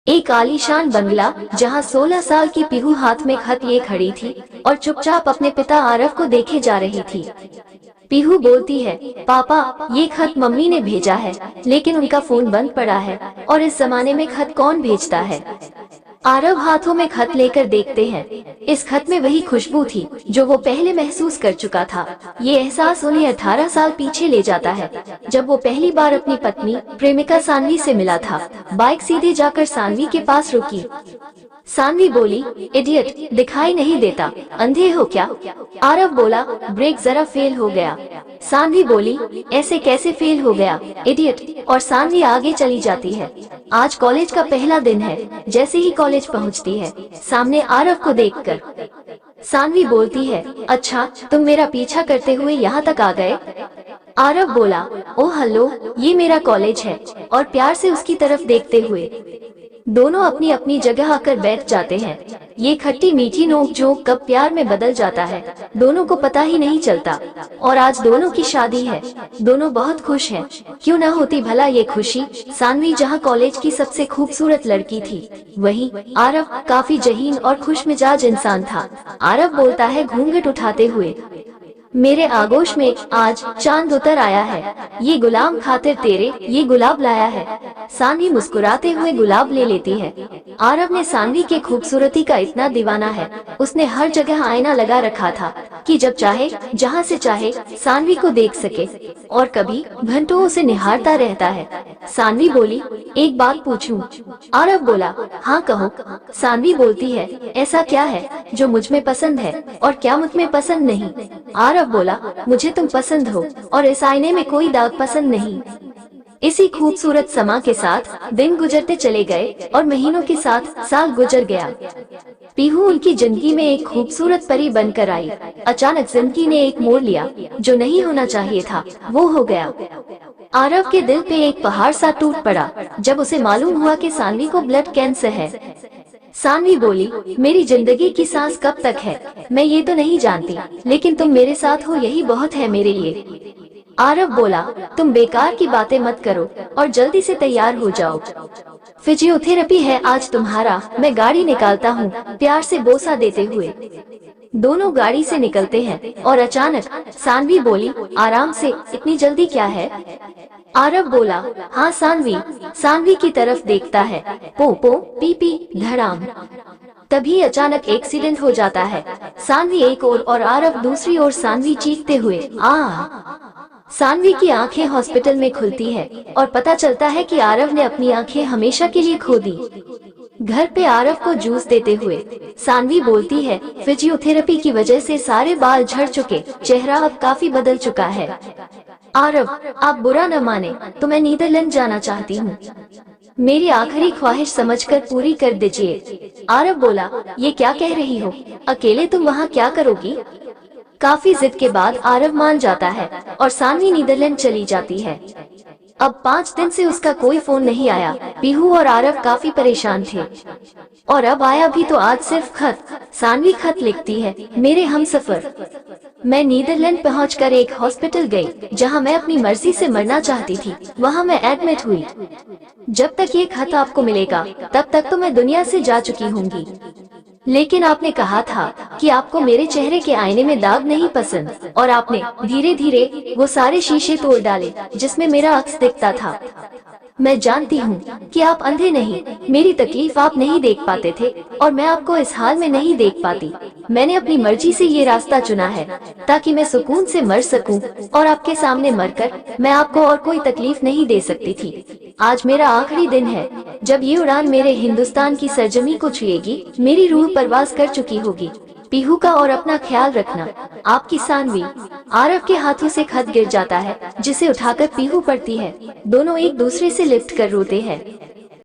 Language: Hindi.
एक आलीशान बंगला जहां 16 साल की पीहू हाथ में खत लिए खड़ी थी और चुपचाप अपने पिता आरव को देखे जा रही थी। पीहू बोलती है, पापा ये खत मम्मी ने भेजा है, लेकिन उनका फोन बंद पड़ा है और इस जमाने में खत कौन भेजता है। आरव हाथों में खत लेकर देखते हैं। इस खत में वही खुशबू थी जो वो पहले महसूस कर चुका था। ये एहसास उन्हें 18 साल पीछे ले जाता है, जब वो पहली बार अपनी पत्नी प्रेमिका सानवी से मिला था। बाइक सीधे जाकर सानवी के पास रुकी। सानवी बोली, इडियट, दिखाई नहीं देता, अंधे हो क्या? आरव बोला, ब्रेक जरा फेल हो गया। सानवी बोली, ऐसे कैसे फेल हो गया, इडियट? और सानवी आगे चली जाती है। आज कॉलेज का पहला दिन है। जैसे ही कॉलेज पहुंचती है, सामने आरव को देखकर सानवी बोलती है, अच्छा तुम मेरा पीछा करते हुए यहाँ तक आ गए? आरव बोला, ओह हेलो, ये मेरा कॉलेज है, और प्यार से उसकी तरफ देखते हुए दोनों अपनी अपनी जगह आकर बैठ जाते हैं। ये खट्टी मीठी नोक-झोंक कब प्यार में बदल जाता है, दोनों को पता ही नहीं चलता। और आज दोनों की शादी है, दोनों बहुत खुश हैं। क्यों न होती भला ये खुशी। सानवी जहाँ कॉलेज की सबसे खूबसूरत लड़की थी, वहीं आरव काफी जहीन और खुशमिजाज इंसान था। आरव बोलता है घूंघट उठाते हुए, मेरे आगोश में आज चांद उतर आया है, ये गुलाम खातिर तेरे ये गुलाब लाया है। सानवी मुस्कुराते हुए गुलाब ले लेती है। आरव ने सानवी के खूबसूरती का इतना दीवाना है, उसने हर जगह आईना लगा रखा था कि जब चाहे जहां से चाहे सानवी को देख सके, और कभी घंटों उसे निहारता रहता है। सानवी बोली, एक बात पूछूं? आरव बोला, हाँ कहो। सानवी बोलती है, ऐसा क्या है जो मुझ में पसंद है और क्या मुझ में पसंद नहीं? आरव बोला, मुझे तुम पसंद हो और इस आईने में कोई दाग पसंद नहीं। इसी खूबसूरत समा के साथ दिन गुजरते चले गए और महीनों के साथ साल गुजर गया। पीहू उनकी जिंदगी में एक खूबसूरत परी बनकर आई। अचानक जिंदगी ने एक मोड़ लिया, जो नहीं होना चाहिए था वो हो गया। आरव के दिल पे एक पहाड़ सा टूट पड़ा जब उसे मालूम हुआ कि सानवी को ब्लड कैंसर है। सानवी बोली, मेरी जिंदगी की सांस कब तक है मैं ये तो नहीं जानती, लेकिन तुम मेरे साथ हो यही बहुत है मेरे लिए। आरव बोला, तुम बेकार की बातें मत करो और जल्दी से तैयार हो जाओ, फिजियोथेरेपी है आज तुम्हारा। मैं गाड़ी निकालता हूँ, प्यार से बोसा देते हुए दोनों गाड़ी से निकलते हैं। और अचानक सानवी बोली, आराम से, इतनी जल्दी क्या है? आरव बोला, हाँ सानवी। सानवी की तरफ देखता है, पो पो पी पी धड़ाम। तभी अचानक एक्सीडेंट हो जाता है। सानवी एक ओर और आरव दूसरी ओर। सानवी चीखते हुए सानवी की आंखें हॉस्पिटल में खुलती है और पता चलता है कि आरव ने अपनी आंखें हमेशा के लिए खो दी। घर पे आरव को जूस देते हुए सानवी बोलती है, फिजियोथेरेपी की वजह से सारे बाल झड़ चुके, चेहरा अब काफी बदल चुका है। आरव, आप बुरा न माने तो मैं नीदरलैंड जाना चाहती हूँ, मेरी आखिरी ख्वाहिश समझकर पूरी कर दीजिए। आरव बोला, ये क्या कह रही हो, अकेले तुम वहाँ क्या करोगी? काफी जिद के बाद आरव मान जाता है और सानवी नीदरलैंड चली जाती है। अब 5 दिन से उसका कोई फोन नहीं आया। पीहू और आरव काफी परेशान थे, और अब आया भी तो आज सिर्फ खत। सानवी खत लिखती है, मेरे हमसफर, मैं नीदरलैंड पहुंचकर एक हॉस्पिटल गई जहां मैं अपनी मर्जी से मरना चाहती थी। वहां मैं एडमिट हुई। जब तक ये खत आपको मिलेगा तब तक तो मैं दुनिया से जा चुकी होंगी, लेकिन आपने कहा था कि आपको मेरे चेहरे के आईने में दाग नहीं पसंद, और आपने धीरे धीरे वो सारे शीशे तोड़ डाले जिसमें मेरा अक्स दिखता था। मैं जानती हूँ कि आप अंधे नहीं, मेरी तकलीफ आप नहीं देख पाते थे और मैं आपको इस हाल में नहीं देख पाती। मैंने अपनी मर्जी से ये रास्ता चुना है ताकि मैं सुकून से मर सकूं, और आपके सामने मरकर मैं आपको और कोई तकलीफ नहीं दे सकती थी। आज मेरा आखिरी दिन है। जब ये उड़ान मेरे हिंदुस्तान की सरजमी को छुएगी, मेरी रूह परवाज कर चुकी होगी। पीहू का और अपना ख्याल रखना, आपकी सानवी। आरव के हाथों से खत गिर जाता है जिसे उठाकर पीहू पढ़ती है। दोनों एक दूसरे से लिपट कर रोते हैं।